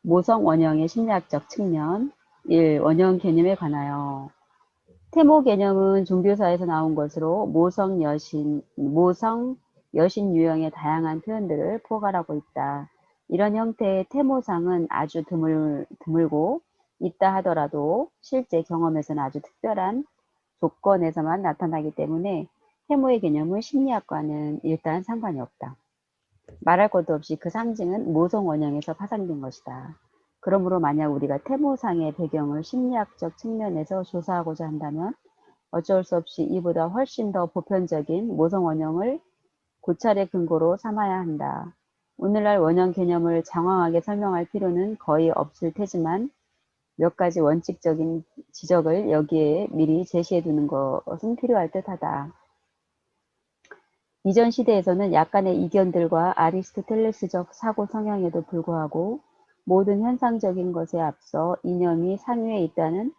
모성 원형의 심리학적 측면 1. 원형 개념에 관하여 태모 개념은 종교사에서 나온 것으로 모성 여신 유형의 다양한 표현들을 포괄하고 있다. 이런 형태의 태모상은 아주 드물고 있다 하더라도 실제 경험에서는 아주 특별한 조건에서만 나타나기 때문에 태모의 개념은 심리학과는 일단 상관이 없다. 말할 것도 없이 그 상징은 모성 원형에서 파생된 것이다. 그러므로 만약 우리가 태모상의 배경을 심리학적 측면에서 조사하고자 한다면 어쩔 수 없이 이보다 훨씬 더 보편적인 모성 원형을 고찰의 근거로 삼아야 한다. 오늘날 원형 개념을 장황하게 설명할 필요는 거의 없을 테지만 몇 가지 원칙적인 지적을 여기에 미리 제시해 두는 것은 필요할 듯하다. 이전 시대에서는 약간의 이견들과 아리스토텔레스적 사고 성향에도 불구하고 모든 현상적인 것에 앞서 이념이 상위에 있다는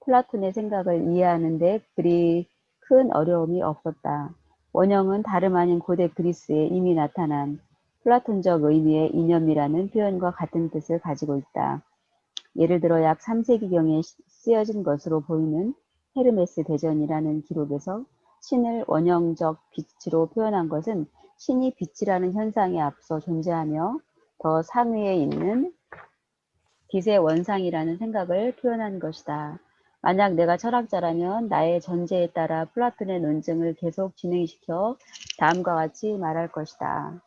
플라톤의 생각을 이해하는 데 그리 큰 어려움이 없었다. 원형은 다름 아닌 고대 그리스에 이미 나타난 플라톤적 의미의 이념이라는 표현과 같은 뜻을 가지고 있다. 예를 들어 약 3세기경에 쓰여진 것으로 보이는 헤르메스 대전이라는 기록에서 신을 원형적 빛으로 표현한 것은 신이 빛이라는 현상에 앞서 존재하며 더 상위에 있는 빛의 원상이라는 생각을 표현한 것이다. 만약 내가 철학자라면 나의 전제에 따라 플라톤의 논증을 계속 진행시켜 다음과 같이 말할 것이다.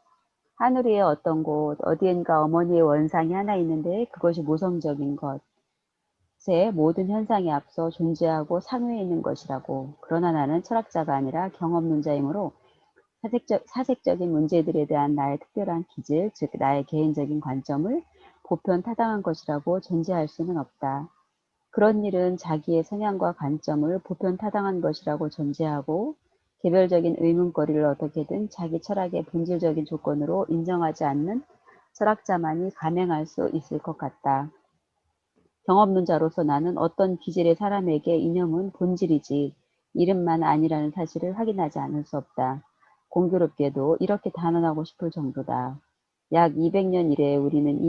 하늘 위에 어떤 곳, 어디엔가 어머니의 원상이 하나 있는데 그것이 모성적인 것. 의 모든 현상에 앞서 존재하고 상위에 있는 것이라고. 그러나 나는 철학자가 아니라 경험론자이므로 사색적인 문제들에 대한 나의 특별한 기질, 즉 나의 개인적인 관점을 보편 타당한 것이라고 전제할 수는 없다. 그런 일은 자기의 성향과 관점을 보편 타당한 것이라고 전제하고 개별적인 의문거리를 어떻게든 자기 철학의 본질적인 조건으로 인정하지 않는 철학자만이 감행할 수 있을 것 같다. 경험론자로서 나는 어떤 기질의 사람에게 이념은 본질이지 이름만 아니라는 사실을 확인하지 않을 수 없다. 공교롭게도 이렇게 단언하고 싶을 정도다. 약 200년 이래 우리는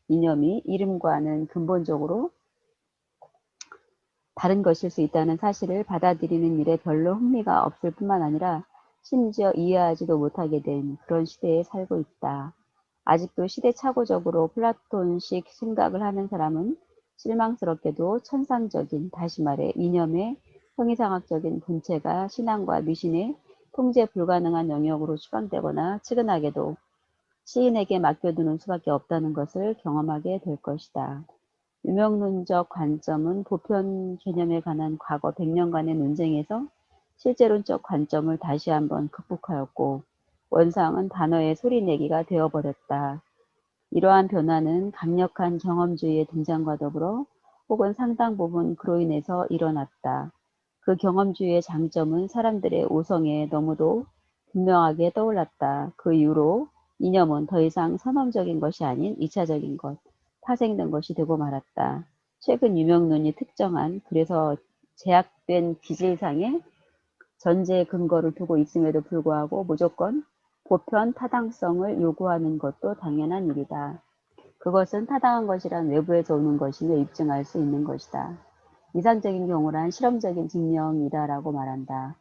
이념이 이름과는 근본적으로 다른 것일 수 있다는 사실을 받아들이는 일에 별로 흥미가 없을 뿐만 아니라 심지어 이해하지도 못하게 된 그런 시대에 살고 있다. 아직도 시대착오적으로 플라톤식 생각을 하는 사람은 실망스럽게도 천상적인, 다시 말해 이념의 형이상학적인 본체가 신앙과 미신의 통제 불가능한 영역으로 추방되거나 측은하게도 시인에게 맡겨두는 수밖에 없다는 것을 경험하게 될 것이다. 유명론적 관점은 보편 개념에 관한 과거 100년간의 논쟁에서 실제론적 관점을 다시 한번 극복하였고 원상은 단어의 소리내기가 되어버렸다. 이러한 변화는 강력한 경험주의의 등장과 더불어 혹은 상당 부분 그로 인해서 일어났다. 그 경험주의의 장점은 사람들의 오성에 너무도 분명하게 떠올랐다. 그 이후로 이념은 더 이상 선험적인 것이 아닌 2차적인 것, 파생된 것이 되고 말았다. 최근 유명론이 특정한 그래서 제약된 기질상의 전제 근거를 두고 있음에도 불구하고 무조건 보편 타당성을 요구하는 것도 당연한 일이다. 그것은 타당한 것이란 외부에서 오는 것임을 입증할 수 있는 것이다. 이상적인 경우란 실험적인 증명이다라고 말한다.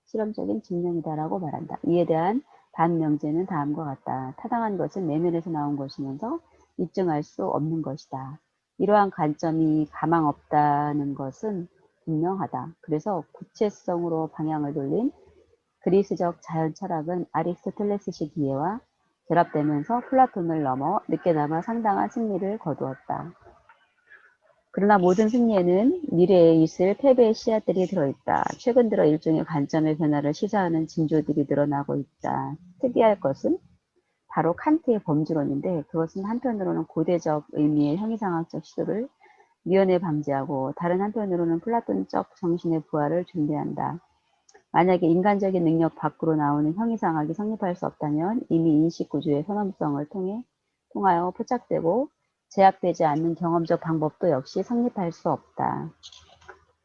실험적인 증명이다라고 말한다. 이에 대한 반명제는 다음과 같다. 타당한 것은 내면에서 나온 것이면서 입증할 수 없는 것이다. 이러한 관점이 가망 없다는 것은 분명하다. 그래서 구체성으로 방향을 돌린 그리스적 자연 철학은 아리스토텔레스식 이해와 결합되면서 플라톤을 넘어 늦게나마 상당한 승리를 거두었다. 그러나 모든 승리에는 미래에 있을 패배의 씨앗들이 들어있다. 최근 들어 일종의 관점의 변화를 시사하는 징조들이 늘어나고 있다. 특이할 것은 바로 칸트의 범주론인데 그것은 한편으로는 고대적 의미의 형이상학적 시도를 미연에 방지하고 다른 한편으로는 플라톤적 정신의 부활을 준비한다. 만약에 인간적인 능력 밖으로 나오는 형이상학이 성립할 수 없다면 이미 인식구조의 선험성을 통하여 포착되고 제약되지 않는 경험적 방법도 역시 성립할 수 없다.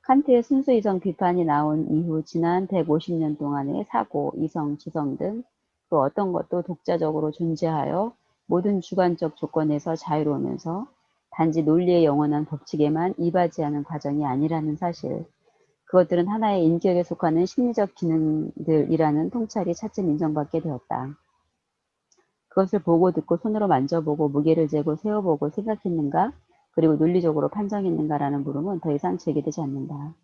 칸트의 순수이성 비판이 나온 이후 지난 150년 동안의 사고, 이성, 지성 등 그 어떤 것도 독자적으로 존재하여 모든 주관적 조건에서 자유로우면서 단지 논리의 영원한 법칙에만 이바지하는 과정이 아니라는 사실, 그것들은 하나의 인격에 속하는 심리적 기능들이라는 통찰이 차츰 인정받게 되었다. 그것을 보고 듣고 손으로 만져보고 무게를 재고 세어보고 생각했는가? 그리고 논리적으로 판정했는가라는 물음은 더 이상 제기되지 않는다.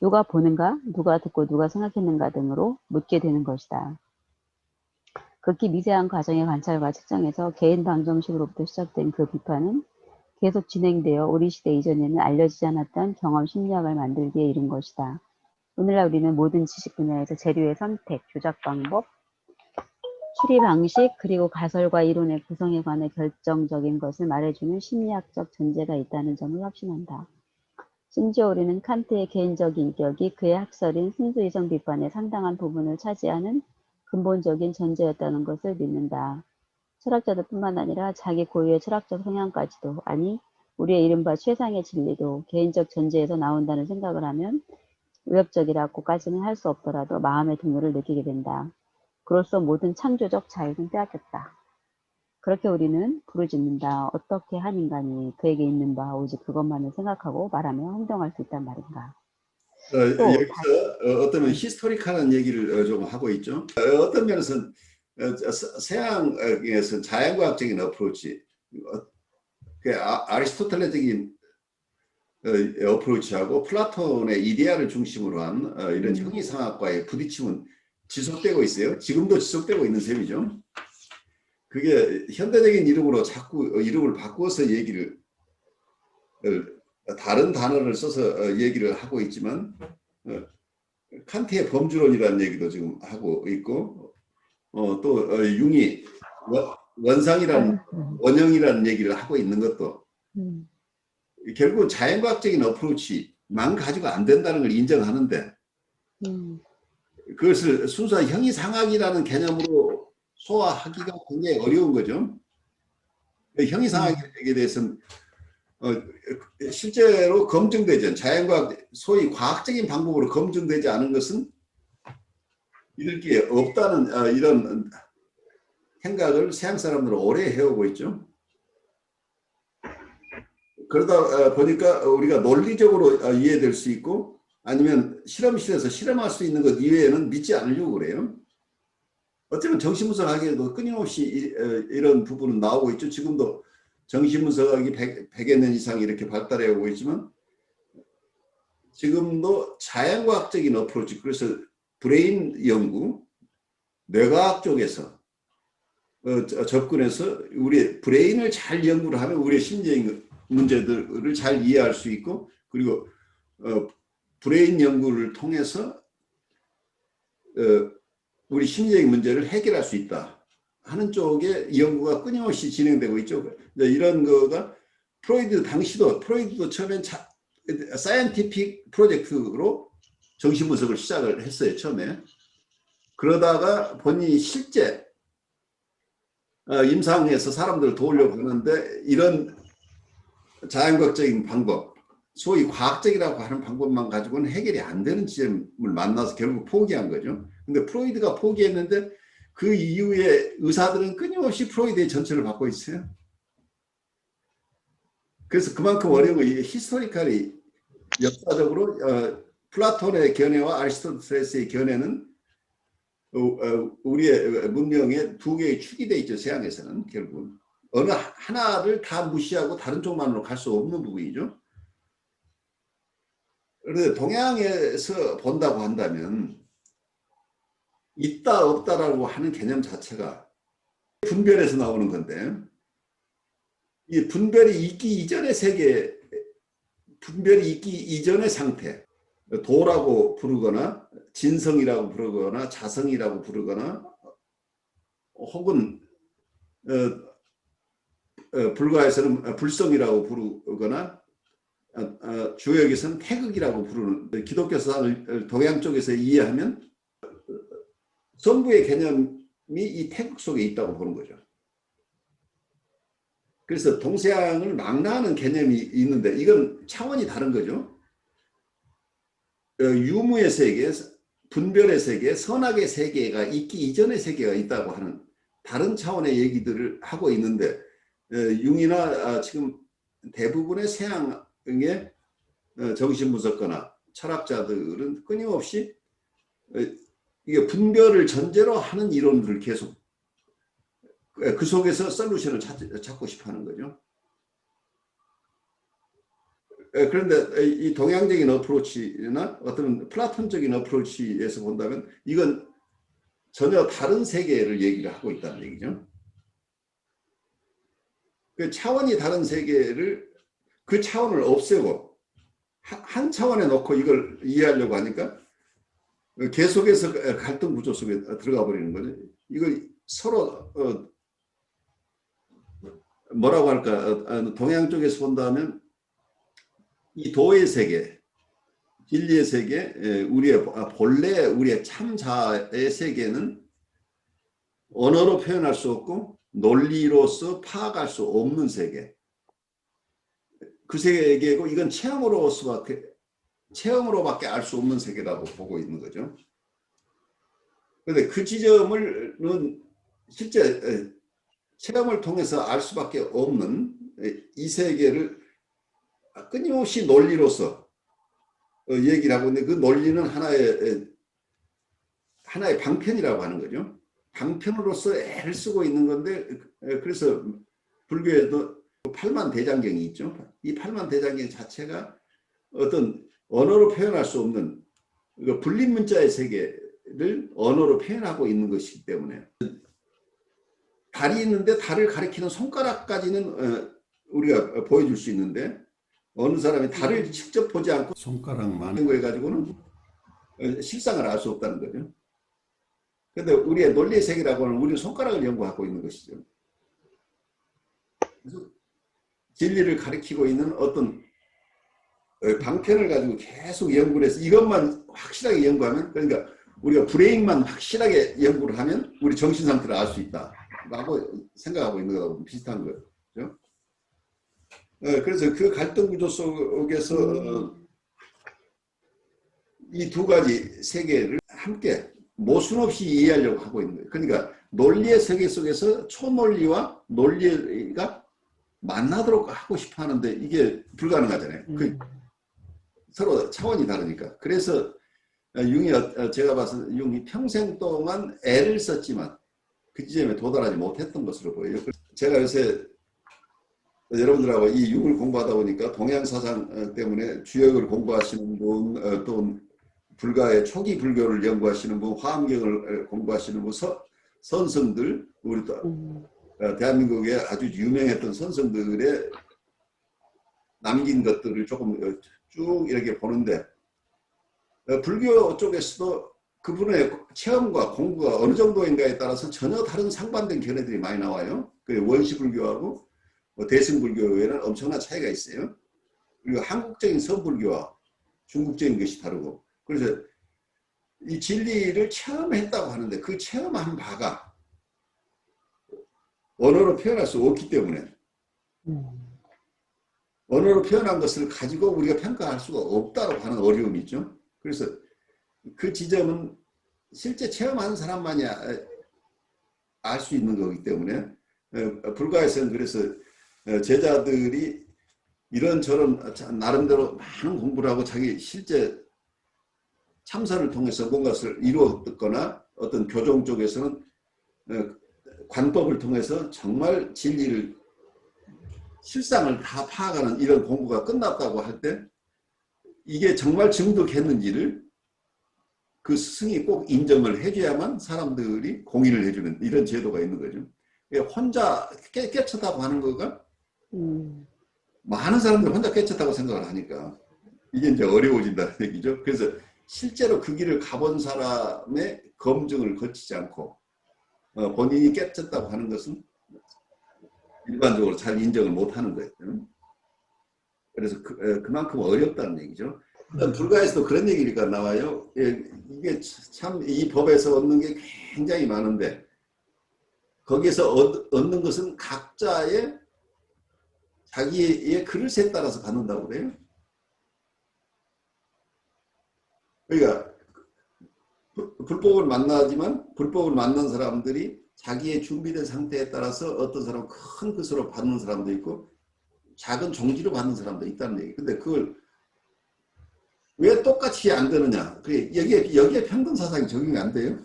누가 보는가? 누가 듣고 누가 생각했는가 등으로 묻게 되는 것이다. 극히 미세한 과정의 관찰과 측정에서 개인 방정식으로부터 시작된 그 비판은 계속 진행되어 우리 시대 이전에는 알려지지 않았던 경험 심리학을 만들기에 이른 것이다. 오늘날 우리는 모든 지식 분야에서 재료의 선택, 조작 방법, 추리 방식, 그리고 가설과 이론의 구성에 관해 결정적인 것을 말해주는 심리학적 전제가 있다는 점을 확신한다. 심지어 우리는 칸트의 개인적 인격이 그의 학설인 순수이성 비판의 상당한 부분을 차지하는 근본적인 전제였다는 것을 믿는다. 철학자들 뿐만 아니라 자기 고유의 철학적 성향까지도, 아니 우리의 이른바 최상의 진리도 개인적 전제에서 나온다는 생각을 하면 위협적이라고까지는 할 수 없더라도 마음의 동요를 느끼게 된다. 그로써 모든 창조적 자유는 빼앗겼다. 그렇게 우리는 부르짖는다. 어떻게 한 인간이 그에게 있는 바 오직 그것만을 생각하고 말하며 행동할 수 있단 말인가. 또 여기서 어떤 히스토리컬한 얘기를 좀 하고 있죠. 어떤 면에서는 서양에서는 자연과학적인 어프로치, 아리스토텔레적인 어프로치하고 플라톤의 이데아를 중심으로 한 이런 형이상학과의 부딪힘은 지속되고 있어요. 지금도 지속되고 있는 셈이죠. 그게 현대적인 이름으로 자꾸 이름을 바꿔서 얘기를 다른 단어를 써서 얘기를 하고 있지만 칸트의 범주론이라는 얘기도 지금 하고 있고 또 융이 원상이라는 원형이라는 얘기를 하고 있는 것도 결국 자연과학적인 어프로치만 가지고 안 된다는 걸 인정하는데 그것을 순수한 형이상학이라는 개념으로 소화하기가 굉장히 어려운 거죠. 형이상학에 대해서는 실제로 검증되지, 자연과학 소위 과학적인 방법으로 검증되지 않은 것은 이렇게 없다는 이런 생각을 서양 사람들은 오래 해오고 있죠. 그러다 보니까 우리가 논리적으로 이해될 수 있고 아니면 실험실에서 실험할 수 있는 것 이외에는 믿지 않으려고 그래요. 어쩌면 정신분석학에도 끊임없이 이런 부분은 나오고 있죠. 지금도 정신분석학이 100여 년 이상 이렇게 발달해 오고 있지만 지금도 자연과학적인 어프로치, 그래서 브레인 연구, 뇌과학 쪽에서 접근해서 우리 브레인을 잘 연구를 하면 우리의 심리적인 문제들을 잘 이해할 수 있고, 그리고 브레인 연구를 통해서 우리 심리적인 문제를 해결할 수 있다 하는 쪽에 연구가 끊임없이 진행되고 있죠. 이런 거가 프로이드도 처음엔 사이언티픽 프로젝트로 정신분석을 시작을 했어요. 처음에. 그러다가 본인이 실제 임상에서 사람들을 도우려고 하는데 이런 자연과학적인 방법, 소위 과학적이라고 하는 방법만 가지고는 해결이 안 되는 지점을 만나서 결국 포기한 거죠. 근데 프로이드가 포기했는데 그 이후에 의사들은 끊임없이 프로이드의 전철을 받고 있어요. 그래서 그만큼 어려운 거예요. 히스토리컬이 역사적으로 플라톤의 견해와 아리스토텔레스의 견해는 우리의 문명의 두 개의 축이 돼 있죠. 서양에서는 결국은. 어느 하나를 다 무시하고 다른 쪽만으로 갈 수 없는 부분이죠. 그런데 동양에서 본다고 한다면 있다 없다라고 하는 개념 자체가 분별에서 나오는 건데, 이 분별이 있기 이전의 세계, 분별이 있기 이전의 상태, 도라고 부르거나 진성이라고 부르거나 자성이라고 부르거나 혹은 불가에서는 불성이라고 부르거나 주역에서는 태극이라고 부르는, 기독교 사상을 동양 쪽에서 이해하면 전부의 개념이 이 태극 속에 있다고 보는 거죠. 그래서 동서양을 망라하는 개념이 있는데 이건 차원이 다른 거죠. 유무의 세계, 분별의 세계, 선악의 세계가 있기 이전의 세계가 있다고 하는 다른 차원의 얘기들을 하고 있는데 융이나 지금 대부분의 서양의 정신분석가나 철학자들은 끊임없이 이게 분별을 전제로 하는 이론들을 계속 그 속에서 솔루션을 찾고 싶어 하는 거죠. 그런데 이 동양적인 어프로치나 어떤 플라톤적인 어프로치에서 본다면 이건 전혀 다른 세계를 얘기를 하고 있다는 얘기죠. 그 차원이 다른 세계를 그 차원을 없애고 한 차원에 놓고 이걸 이해하려고 하니까 계속해서 갈등 구조 속에 들어가 버리는 거죠. 이거 서로 뭐라고 할까? 동양 쪽에서 본다면 이 도의 세계, 진리의 세계, 우리의 본래 우리의 참자의 세계는 언어로 표현할 수 없고 논리로서 파악할 수 없는 세계. 그 세계고 이건 체험으로밖에 알 수 없는 세계라고 보고 있는 거죠. 그런데 그 지점을 실제 체험을 통해서 알 수밖에 없는 이 세계를 끊임없이 논리로서 얘기를 하고 있는데 그 논리는 하나의 방편이라고 하는 거죠. 방편으로서 애를 쓰고 있는 건데 그래서 불교에도 팔만대장경이 있죠. 이 팔만대장경 자체가 어떤 언어로 표현할 수 없는 불린문자의 세계를 언어로 표현하고 있는 것이기 때문에 달이 있는데 달을 가리키는 손가락까지는 우리가 보여줄 수 있는데 어느 사람이 달을 직접 보지 않고 손가락만 하는 거에 가지고는 실상을 알 수 없다는 거죠. 그런데 우리의 논리의 세계라고는 우리는 손가락을 연구하고 있는 것이죠. 그래서 진리를 가리키고 있는 어떤 방편을 가지고 계속 연구를 해서 이것만 확실하게 연구하면 그러니까 우리가 브레인만 확실하게 연구를 하면 우리 정신 상태를 알 수 있다라고 생각하고 있는 거하고 비슷한 거죠. 그래서 그 갈등 구조 속에서 이 두 가지 세계를 함께 모순 없이 이해하려고 하고 있는 거예요. 그러니까 논리의 세계 속에서 초논리와 논리가 만나도록 하고 싶어 하는데 이게 불가능하잖아요. 서로 차원이 다르니까. 그래서 제가 봐서 융이 평생 동안 애를 썼지만 그 지점에 도달하지 못했던 것으로 보여요. 제가 요새 여러분들하고 이 융을 공부하다 보니까 동양 사상 때문에 주역을 공부하시는 분, 또 불가의 초기 불교를 연구하시는 분, 화엄경을 공부하시는 분, 선성들, 우리 또 대한민국에 아주 유명했던 선성들의 남긴 것들을 조금 쭉 이렇게 보는데 불교 쪽에서도 그분의 체험과 공부가 어느 정도인가에 따라서 전혀 다른 상반된 견해들이 많이 나와요. 원시불교하고 대승불교에는 엄청난 차이가 있어요. 그리고 한국적인 선불교와 중국적인 것이 다르고 그래서 이 진리를 체험했다고 하는데 그 체험한 바가 언어로 표현할 수 없기 때문에 언어로 표현한 것을 가지고 우리가 평가할 수가 없다고 하는 어려움이 있죠. 그래서 그 지점은 실제 체험하는 사람만이 알 수 있는 거기 때문에 불가에서는 그래서 제자들이 이런저런 나름대로 많은 공부를 하고 자기 실제 참선을 통해서 뭔가를 이루었거나 어떤 교종 쪽에서는 관법을 통해서 정말 진리를 실상을 다 파악하는 이런 공부가 끝났다고 할 때 이게 정말 증득했는지를 그 스승이 꼭 인정을 해줘야만 사람들이 공인을 해주는 이런 제도가 있는 거죠. 혼자 깨쳤다고 하는 거가 많은 사람들이 혼자 깨쳤다고 생각을 하니까 이게 이제 어려워진다는 얘기죠. 그래서 실제로 그 길을 가본 사람의 검증을 거치지 않고 본인이 깨쳤다고 하는 것은 일반적으로 잘 인정을 못하는 거예요. 그래서 그만큼 어렵다는 얘기죠. 불가에서도 그런 얘기가 나와요. 이게 참 이 법에서 얻는 게 굉장히 많은데 거기에서 얻는 것은 각자의 자기의 그릇에 따라서 갖는다고 그래요. 그러니까 불법을 만나지만 불법을 만난 사람들이 자기의 준비된 상태에 따라서 어떤 사람은 큰 것으로 받는 사람도 있고 작은 종지로 받는 사람도 있다는 얘기. 근데 그걸 왜 똑같이 안 되느냐? 여기에 평등 사상이 적용이 안 돼요.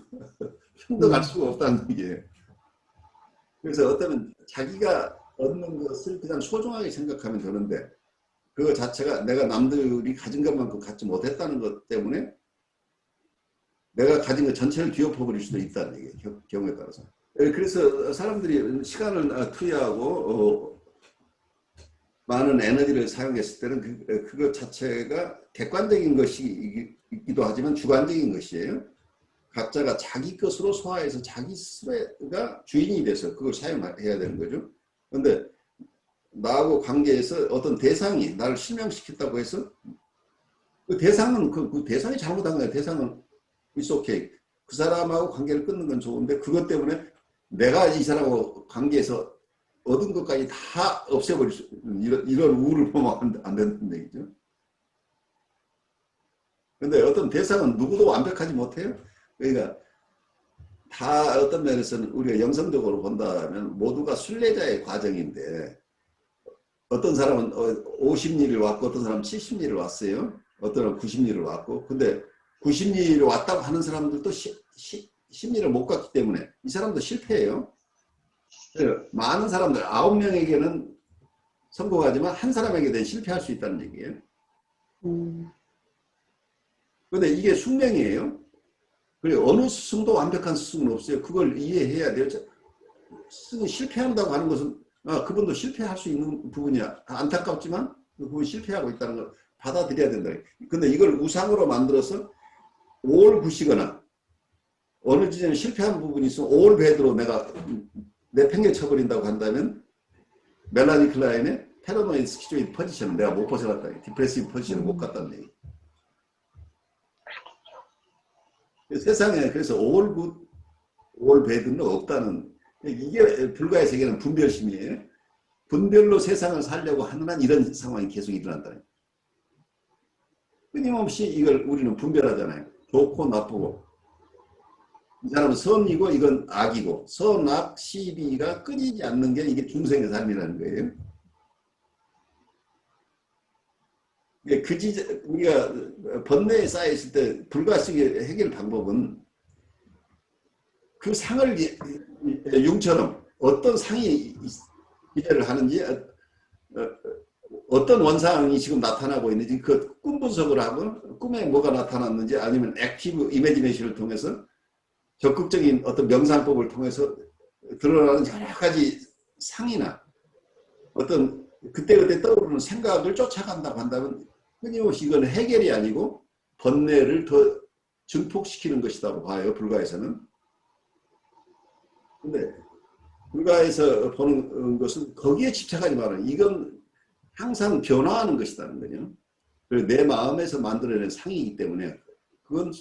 평등할 수가 없다는 얘기예요. 그래서 어쩌면 자기가 얻는 것을 그냥 소중하게 생각하면 되는데 그거 자체가 내가 남들이 가진 것만큼 갖지 못했다는 것 때문에 내가 가진 것 전체를 뒤엎어버릴 수도 있다는 얘기예요. 경우에 따라서. 그래서 사람들이 시간을 투여하고 많은 에너지를 사용했을 때는 그것 자체가 객관적인 것이기도 하지만 주관적인 것이에요. 각자가 자기 것으로 소화해서 자기 스스로가 주인이 돼서 그걸 사용해야 되는 거죠. 그런데 나하고 관계에서 어떤 대상이 나를 실명시켰다고 해서 그 대상은 그 대상이 잘못한 거예요. 대상은 it's okay. 그 사람하고 관계를 끊는 건 좋은데 그것 때문에 내가 이 사람하고 관계에서 얻은 것까지 다 없애버릴 수 이런 우를 보면 안 된다는 얘기죠. 그런데 어떤 대상은 누구도 완벽하지 못해요. 그러니까 다 어떤 면에서는 우리가 영성적으로 본다면 모두가 순례자의 과정인데 어떤 사람은 50리를 왔고 어떤 사람은 70리를 왔어요. 어떤 사람은 90리를 왔고 근데 90리를 왔다고 하는 사람들도 10리를 못 갔기 때문에 이 사람도 실패해요. 많은 사람들 9명에게는 성공하지만 한 사람에게는 실패할 수 있다는 얘기예요. 그런데 이게 숙명이에요. 그리고 어느 스승도 완벽한 스승은 없어요. 그걸 이해해야 돼요. 스승이 실패한다고 하는 것은 그분도 실패할 수 있는 부분이야. 안타깝지만 그분이 실패하고 있다는 걸 받아들여야 된다. 근데 이걸 우상으로 만들어서 올구시거나 어느 지점에 실패한 부분이 있으면 올배드로 내가 내팽개쳐버린다고 한다면 멜라니 클라인의 패러노이드 스키조이드 포지션은 내가 못 벗어났다. 디프레시브 포지션을 못 갔다는 얘기. 세상에 그래서 올 굿, 올 배드는 없다는 이게 불가의 세계는 분별심이에요. 분별로 세상을 살려고 하는 한 이런 상황이 계속 일어난다. 끊임없이 이걸 우리는 분별하잖아요. 좋고 나쁘고. 이 사람은 선이고 이건 악이고 선악 시비가 끊이지 않는 게 이게 중생의 삶이라는 거예요. 우리가 번뇌에 쌓여 있을 때 불가식의 해결 방법은 그 상을 융처럼 어떤 상이 기대를 하는지 어떤 원상이 지금 나타나고 있는지 그 꿈 분석을 하고 꿈에 뭐가 나타났는지 아니면 액티브 이미지네이션을 통해서 적극적인 어떤 명상법을 통해서 드러나는 여러 가지 상이나 어떤 그때그때 떠오르는 생각을 쫓아간다고 한다면 끊임없이 이건 해결이 아니고 번뇌를 더 증폭시키는 것이라고 봐요. 불가에서는. 근데 불가에서 보는 것은 거기에 집착하지 말아요. 이건 항상 변화하는 것이라는 거죠. 그리고 내 마음에서 만들어낸 상이기 때문에 그건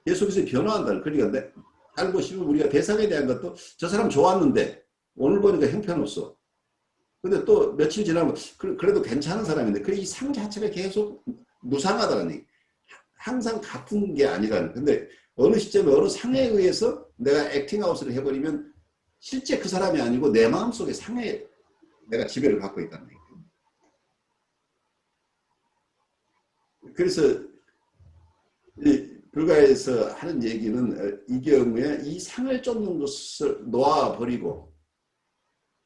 계속해서 변화한다. 그러니까 잘 보시면 우리가 대상에 대한 것도 저 사람 좋았는데 오늘 보니까 형편없어. 근데 또 며칠 지나면 그래도 괜찮은 사람인데 이 상 자체가 계속 무상하다는 얘기. 항상 같은 게 아니라는. 근데 어느 시점에 어느 상에 의해서 내가 액팅아웃을 해버리면 실제 그 사람이 아니고 내 마음속에 상에 내가 지배를 받고 있다는 얘기. 그래서 불가에서 하는 얘기는 이 경우에 이 상을 쫓는 것을 놓아버리고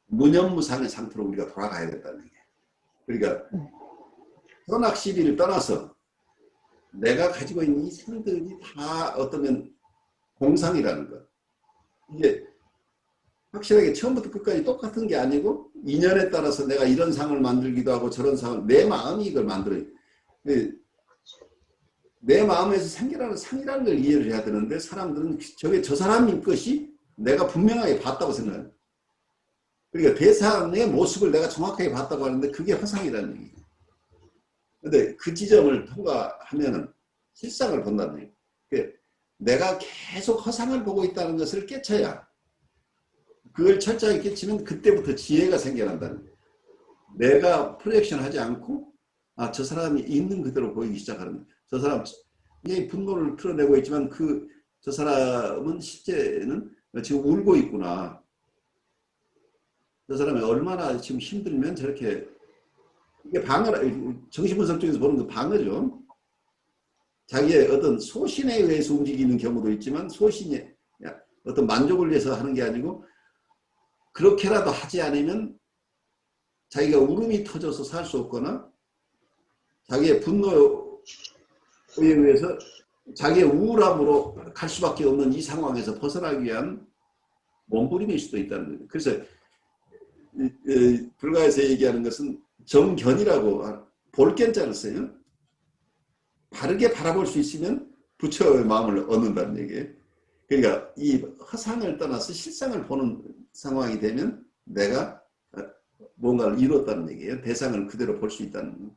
무념무상의 상태로 우리가 돌아가야 된다는 얘기예요. 그러니까 선악 시비를 떠나서 내가 가지고 있는 이 상들이 다 어떠면 공상이라는 것. 이게 확실하게 처음부터 끝까지 똑같은 게 아니고 인연에 따라서 내가 이런 상을 만들기도 하고 저런 상을 내 마음이 이걸 만들어요. 내 마음에서 생겨나는 상이라는 걸 이해를 해야 되는데 사람들은 저게 저 사람인 것이 내가 분명하게 봤다고 생각해요. 그러니까 대상의 모습을 내가 정확하게 봤다고 하는데 그게 허상이라는 얘기예요. 그런데 그 지점을 통과하면은 실상을 본다는 얘기예요. 그러니까 내가 계속 허상을 보고 있다는 것을 깨쳐야 그걸 철저하게 깨치면 그때부터 지혜가 생겨난다는 거예요. 내가 프로젝션 하지 않고 저 사람이 있는 그대로 보이기 시작하는 거예요. 저 사람 분노를 드러내고 있지만 저 사람은 실제는 지금 울고 있구나. 저 사람이 얼마나 지금 힘들면 저렇게, 이게 정신분석 쪽에서 보는 거 방어죠. 자기의 어떤 소신에 의해서 움직이는 경우도 있지만 소신이 어떤 만족을 위해서 하는 게 아니고 그렇게라도 하지 않으면 자기가 울음이 터져서 살 수 없거나 자기의 분노에 의해서 자기의 우울함으로 갈 수밖에 없는 이 상황에서 벗어나기 위한 몸부림일 수도 있다는 거예요. 그래서 불가에서 얘기하는 것은 정견이라고 볼견자를 써요. 바르게 바라볼 수 있으면 부처의 마음을 얻는다는 얘기예요. 그러니까 이 허상을 떠나서 실상을 보는 상황이 되면 내가 뭔가를 이뤘다는 얘기예요. 대상을 그대로 볼 수 있다는.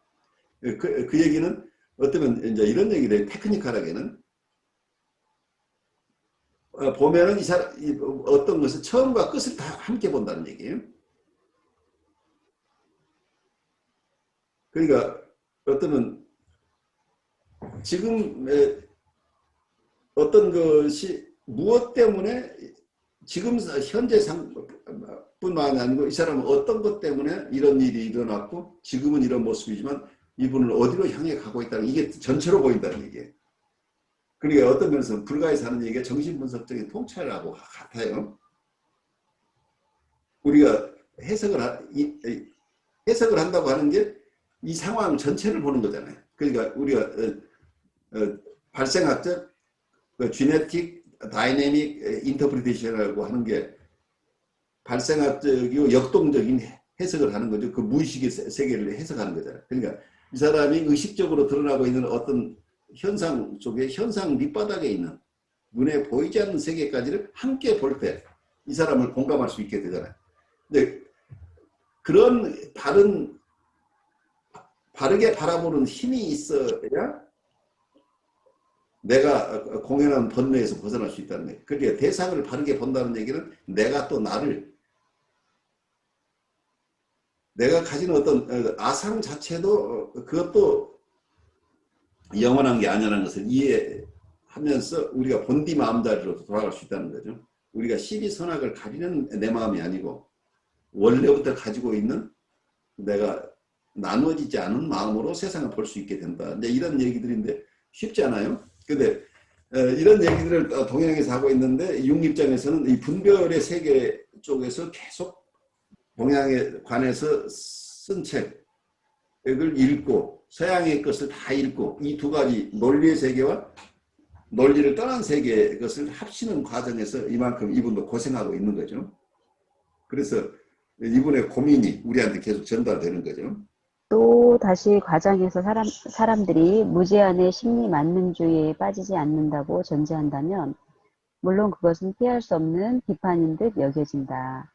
그 얘기는 어쩌면 이제 이런 얘기를 테크니컬하게는 보면은 이 사람 어떤 것을 처음과 끝을 다 함께 본다는 얘기예요. 그러니까 어쩌면 지금 어떤 것이 무엇 때문에 지금 현재 뿐만 아니고 이 사람은 어떤 것 때문에 이런 일이 일어났고 지금은 이런 모습이지만 이분을 어디로 향해 가고 있다는 이게 전체로 보인다는 얘기예요. 그러니까 어떤 면에서 불가에서 하는 얘기가 정신분석적인 통찰하고 같아요. 우리가 해석을 한다고 하는 게 이 상황 전체를 보는 거잖아요. 그러니까 우리가 발생학적 지네틱 다이내믹 인터프리테이션이라고 하는 게 발생학적이고 역동적인 해석을 하는 거죠. 그 무의식의 세계를 해석하는 거잖아요. 그러니까 이 사람이 의식적으로 드러나고 있는 어떤 현상 속에 현상 밑바닥에 있는 눈에 보이지 않는 세계까지를 함께 볼 때 이 사람을 공감할 수 있게 되잖아요. 근데 그런 바르게 바라보는 힘이 있어야 내가 공연한 번뇌에서 벗어날 수 있다는 거예요. 그러니까 대상을 바르게 본다는 얘기는 내가 또 내가 가진 어떤 아상 자체도 그것도 영원한 게 아니라는 것을 이해하면서 우리가 본디 마음자리로 돌아갈 수 있다는 거죠. 우리가 시비선악을 가리는 내 마음이 아니고 원래부터 가지고 있는 내가 나누어지지 않은 마음으로 세상을 볼 수 있게 된다. 이제 이런 얘기들인데 쉽지 않아요. 근데 이런 얘기들을 동양에서 하고 있는데 융 입장에서는 이 분별의 세계 쪽에서 계속 동양에 관해서 쓴 책을 읽고 서양의 것을 다 읽고 이 두 가지 논리의 세계와 논리를 떠난 세계의 것을 합치는 과정에서 이만큼 이분도 고생하고 있는 거죠. 그래서 이분의 고민이 우리한테 계속 전달되는 거죠. 또 다시 과정에서 사람들이 무제한의 심리 만능주의에 빠지지 않는다고 전제한다면 물론 그것은 피할 수 없는 비판인 듯 여겨진다.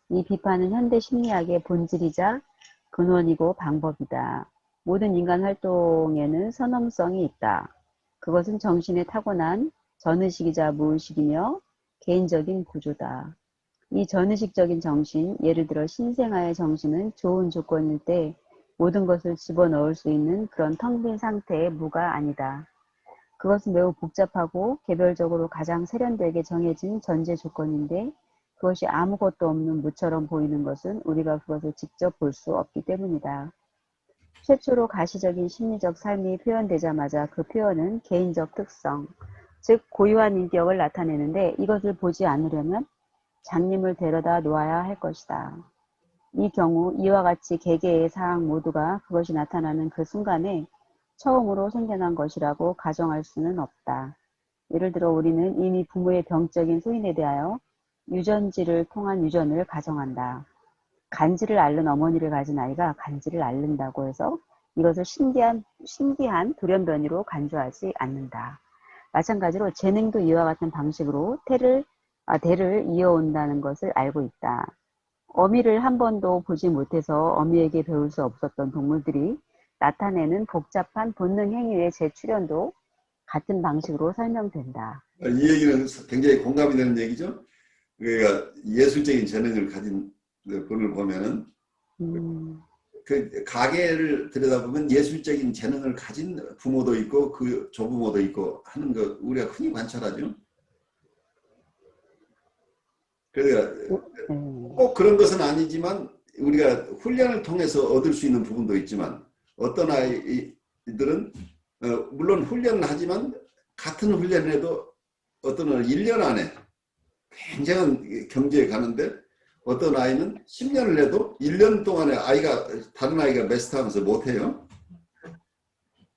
이 비판은 현대 심리학의 본질이자 근원이고 방법이다. 모든 인간 활동에는 선험성이 있다. 그것은 정신에 타고난 전의식이자 무의식이며 개인적인 구조다. 이 전의식적인 정신, 예를 들어 신생아의 정신은 좋은 조건일 때 모든 것을 집어넣을 수 있는 그런 텅 빈 상태의 무가 아니다. 그것은 매우 복잡하고 개별적으로 가장 세련되게 정해진 전제 조건인데 그것이 아무것도 없는 무처럼 보이는 것은 우리가 그것을 직접 볼 수 없기 때문이다. 최초로 가시적인 심리적 삶이 표현되자마자 그 표현은 개인적 특성, 즉 고유한 인격을 나타내는데 이것을 보지 않으려면 장님을 데려다 놓아야 할 것이다. 이 경우 이와 같이 개개의 사항 모두가 그것이 나타나는 그 순간에 처음으로 생겨난 것이라고 가정할 수는 없다. 예를 들어 우리는 이미 부모의 병적인 소인에 대하여 유전지를 통한 유전을 가정한다. 간지를 앓는 어머니를 가진 아이가 간지를 앓는다고 해서 이것을 신기한 돌연변이로 간주하지 않는다. 마찬가지로 재능도 이와 같은 방식으로 대를 이어온다는 것을 알고 있다. 어미를 한 번도 보지 못해서 어미에게 배울 수 없었던 동물들이 나타내는 복잡한 본능 행위의 재출현도 같은 방식으로 설명된다. 이 얘기는 굉장히 공감이 되는 얘기죠. 그러니까 예술적인 재능을 가진 분을 보면은 그 가게를 들여다보면 예술적인 재능을 가진 부모도 있고 그 조부모도 있고 하는 거 우리가 흔히 관찰하죠. 그러니까 네. 꼭 그런 것은 아니지만 우리가 훈련을 통해서 얻을 수 있는 부분도 있지만 어떤 아이들은 물론 훈련을 하지만 같은 훈련을 해도 어떤 아이는 1년 안에 굉장한 경지에 가는데 어떤 아이는 10년을 해도 1년 동안에 다른 아이가 메스터하면서 못해요.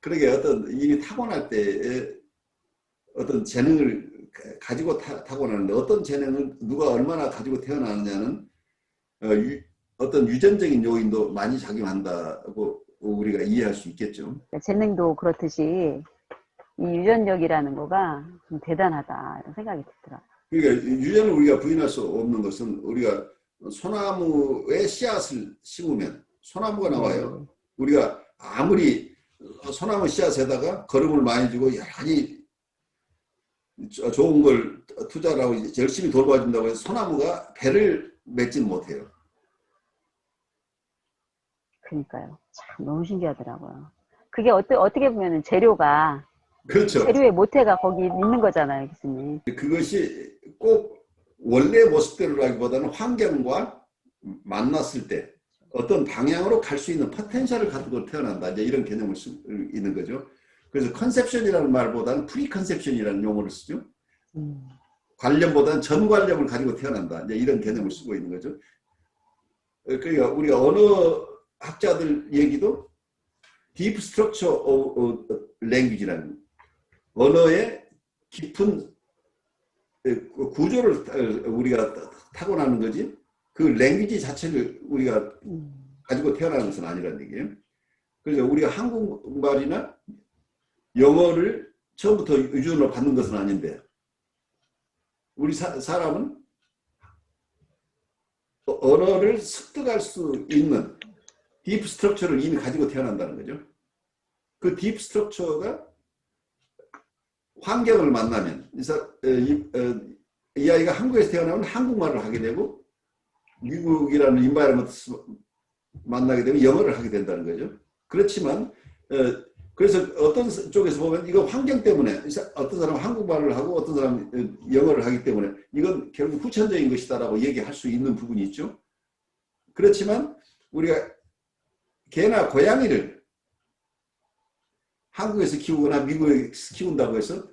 그러게 어떤 이미 타고날 때 어떤 재능을 가지고 타고나는데 어떤 재능을 누가 얼마나 가지고 태어나느냐는 어떤 유전적인 요인도 많이 작용한다고 우리가 이해할 수 있겠죠. 재능도 그렇듯이 이 유전력이라는 거가 좀 대단하다 이런 생각이 들더라고요. 그러니까 유전을 우리가 부인할 수 없는 것은 우리가 소나무에 씨앗을 심으면 소나무가 나와요. 우리가 아무리 소나무 씨앗에다가 거름을 많이 주고 여러 가지 좋은 걸 투자를 하고 열심히 돌봐준다고 해서 소나무가 배를 맺지는 못해요. 그러니까요. 참 너무 신기하더라고요. 그게 어떻게 보면 재료가 그렇죠. 재료의 모태가 거기 있는 거잖아요, 교수님. 그것이 꼭 원래 모습대로라기보다는 환경과 만났을 때 어떤 방향으로 갈 수 있는 포텐셜을 가지고 태어난다. 이제 이런 개념을 쓰고 있는 거죠. 그래서 컨셉션이라는 말보다는 프리 컨셉션이라는 용어를 쓰죠. 관념보다는 전관념을 가지고 태어난다. 이제 이런 개념을 쓰고 있는 거죠. 그러니까 우리가 언어 학자들 얘기도 Deep Structure of Language라는 언어의 깊은 구조를 우리가 타고나는 거지 그 랭귀지 자체를 우리가 가지고 태어나는 것은 아니라는 얘기예요. 그래서 우리가 한국말이나 영어를 처음부터 유전으로 받는 것은 아닌데 우리 사람은 언어를 습득할 수 있는 딥 스트럭처를 이미 가지고 태어난다는 거죠. 그 딥 스트럭처가 환경을 만나면 이 아이가 한국에서 태어나면 한국말을 하게 되고 미국이라는 인바이러먼트 만나게 되면 영어를 하게 된다는 거죠. 그렇지만 그래서 어떤 쪽에서 보면 이거 환경 때문에 어떤 사람은 한국말을 하고 어떤 사람은 영어를 하기 때문에 이건 결국 후천적인 것이다라고 얘기할 수 있는 부분이 있죠. 그렇지만 우리가 개나 고양이를 한국에서 키우거나 미국에서 키운다고 해서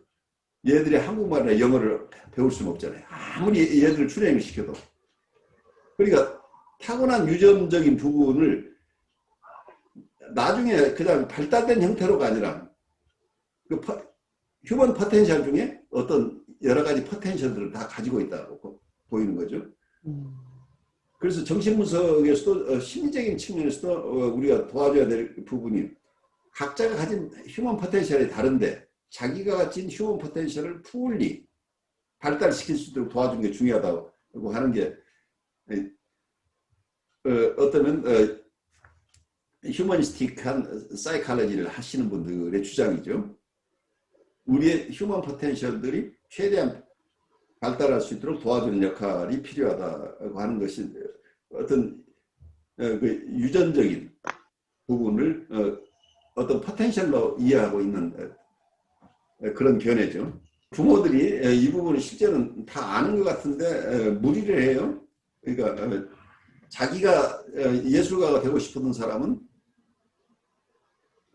얘들이 한국말이나 영어를 배울 수는 없잖아요. 아무리 얘들을 트레이닝을 시켜도. 그러니까 타고난 유전적인 부분을 나중에 그냥 발달된 형태로가 아니라 그 휴먼 포텐셜 중에 어떤 여러 가지 포텐셜들을 다 가지고 있다고 보이는 거죠. 그래서 정신분석에서도 심리적인 측면에서도 우리가 도와줘야 될 부분이 각자가 가진 휴먼 포텐셜이 다른데 자기가 가진 휴먼 포텐셜을 풀리 발달시킬 수 있도록 도와주는 게 중요하다고 하는 게 어떠면 휴머니스틱한 사이칼러지를 하시는 분들의 주장이죠. 우리의 휴먼 포텐셜들이 최대한 발달할 수 있도록 도와주는 역할이 필요하다고 하는 것이 어떤 그 유전적인 부분을 어떤 포텐셜로 이해하고 있는 그런 견해죠. 부모들이 이 부분을 실제는 다 아는 것 같은데 무리를 해요. 그러니까 자기가 예술가가 되고 싶었던 사람은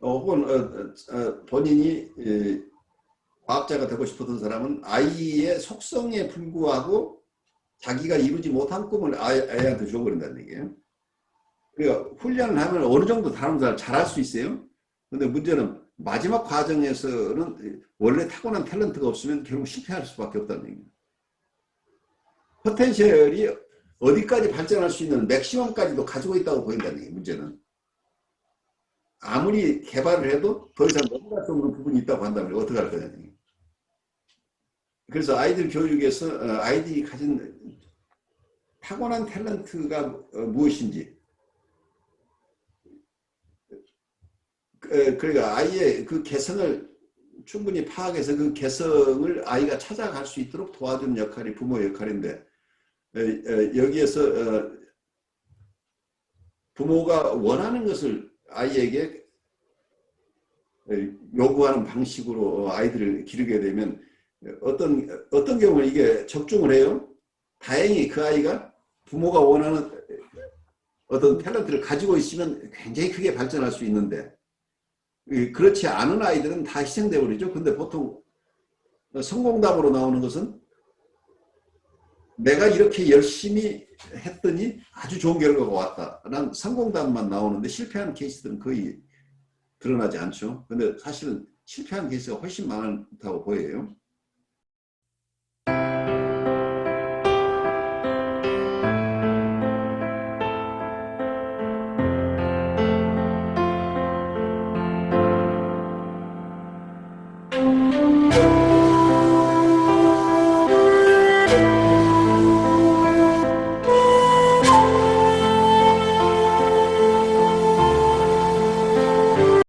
혹은 본인이 과학자가 되고 싶었던 사람은 아이의 속성에 불구하고 자기가 이루지 못한 꿈을 아이한테 줘버린다는 얘기예요. 그러니까 훈련을 하면 어느 정도 다른 사람 잘할 수 있어요. 근데 문제는 마지막 과정에서는 원래 타고난 탤런트가 없으면 결국 실패할 수밖에 없다는 얘기예요. 포텐셜이 어디까지 발전할 수 있는 맥시멈까지도 가지고 있다고 보인다는 얘기예요. 문제는. 아무리 개발을 해도 더 이상 넘어갈 정도 부분이 있다고 한다면 어떻게 할 거냐는 얘기예요. 그래서 아이들 교육에서 아이들이 가진 타고난 탤런트가 무엇인지 그러니까 아이의 그 개성을 충분히 파악해서 그 개성을 아이가 찾아갈 수 있도록 도와주는 역할이 부모의 역할인데 여기에서 부모가 원하는 것을 아이에게 요구하는 방식으로 아이들을 기르게 되면 어떤 경우는 이게 적중을 해요. 다행히 그 아이가 부모가 원하는 어떤 탤런트를 가지고 있으면 굉장히 크게 발전할 수 있는데 그렇지 않은 아이들은 다 희생돼 버리죠. 근데 보통 성공담으로 나오는 것은 내가 이렇게 열심히 했더니 아주 좋은 결과가 왔다라는 성공담만 나오는데 실패한 케이스들은 거의 드러나지 않죠. 근데 사실은 실패한 케이스가 훨씬 많다고 보여요.